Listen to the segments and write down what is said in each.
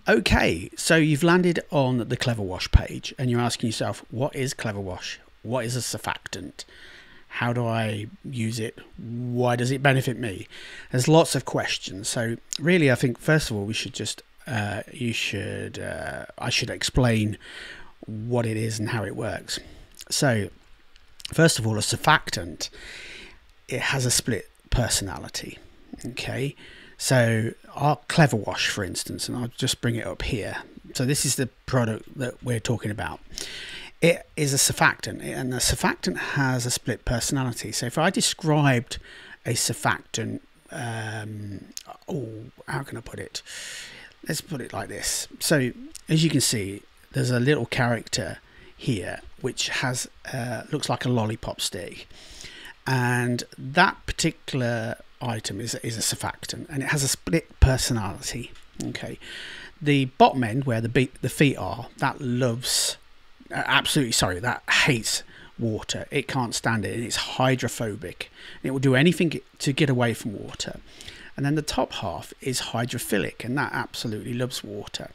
Okay, so you've landed on the Cleverwash page and you're asking yourself, what is Cleverwash? What is a surfactant? How do I use it? Why does it benefit me? There's lots of questions. So really, I think first of all, we should just I should explain what it is and how it works. So first of all, a surfactant, it has a split personality. Okay, so our Cleverwash, for instance, and I'll just bring it up here. So this is the product that we're talking about. It is a surfactant, and the surfactant has a split personality. So if I described a surfactant, how can I put it? Let's put it like this. So as you can see, there's a little character here which has looks like a lollipop stick, and that particular item is a surfactant, and it has a split personality. Okay, the bottom end where the feet are, that loves that hates water. It can't stand it, and it's hydrophobic. It will do anything to get away from water. And then the top half is hydrophilic, and that absolutely loves water.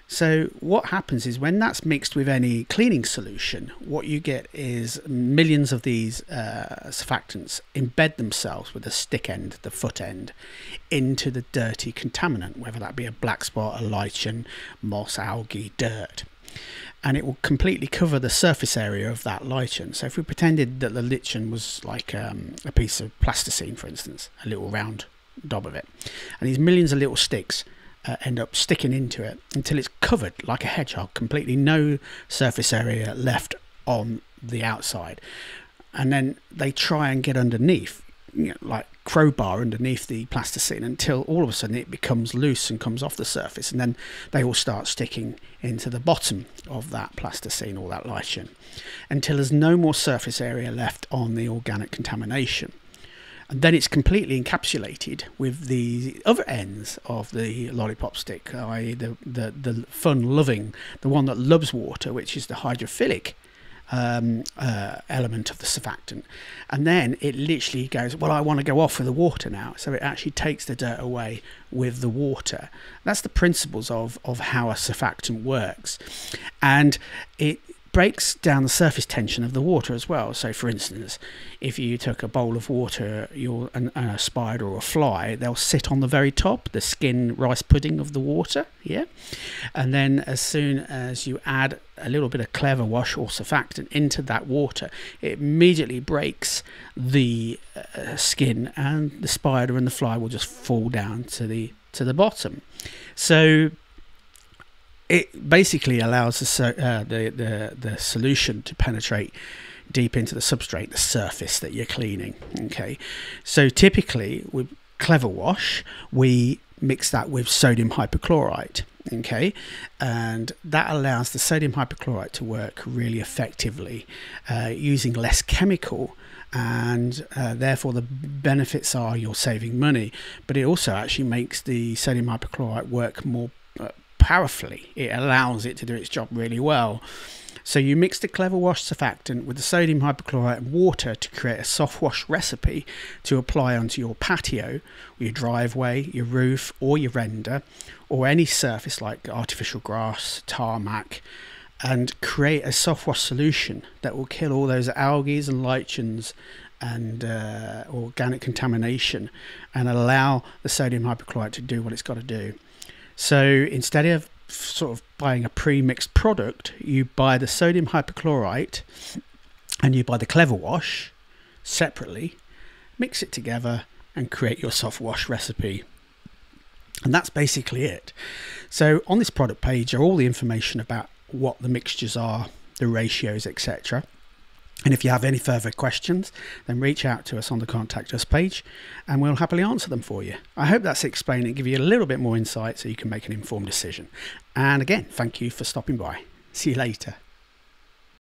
So what happens is when that's mixed with any cleaning solution, what you get is millions of these surfactants embed themselves with the stick end, the foot end, into the dirty contaminant, whether that be a black spot, a lichen, moss, algae, dirt. And it will completely cover the surface area of that lichen. So if we pretended that the lichen was like a piece of plasticine, for instance, a little round dob of it, and these millions of little sticks end up sticking into it until it's covered like a hedgehog, completely no surface area left on the outside. And then they try and get underneath, like crowbar underneath the plasticine, until all of a sudden it becomes loose and comes off the surface, and then they will start sticking into the bottom of that plasticine or that lichen until there's no more surface area left on the organic contamination. And then it's completely encapsulated with the other ends of the lollipop stick, i.e. the fun-loving, the one that loves water, which is the hydrophilic element of the surfactant. And then it literally goes, well, I want to go off with the water now. So it actually takes the dirt away with the water. That's the principles of how a surfactant works. And it breaks down the surface tension of the water as well. So for instance, if you took a bowl of water and a spider or a fly, they'll sit on the very top, the skin rice pudding of the water, yeah. And then as soon as you add a little bit of Cleverwash or surfactant into that water, it immediately breaks the skin, and the spider and the fly will just fall down to the bottom. So it basically allows the solution to penetrate deep into the substrate, the surface that you're cleaning. Okay, so typically with Cleverwash, we mix that with sodium hypochlorite. Okay, and that allows the sodium hypochlorite to work really effectively, using less chemical, and therefore the benefits are you're saving money, but it also actually makes the sodium hypochlorite work more powerfully. It allows it to do its job really well. So you mix the Cleverwash surfactant with the sodium hypochlorite and water to create a Softwash recipe to apply onto your patio, your driveway, your roof, or your render, or any surface like artificial grass, tarmac, and create a Softwash solution that will kill all those algae and lichens and organic contamination, and allow the sodium hypochlorite to do what it's got to do. So instead of sort of buying a pre-mixed product, you buy the sodium hypochlorite and you buy the Cleverwash separately, mix it together and create your Softwash recipe. And that's basically it. So on this product page are all the information about what the mixtures are, the ratios, etc. And if you have any further questions, then reach out to us on the Contact Us page and we'll happily answer them for you. I hope that's explained and give you a little bit more insight so you can make an informed decision. And again, thank you for stopping by. See you later.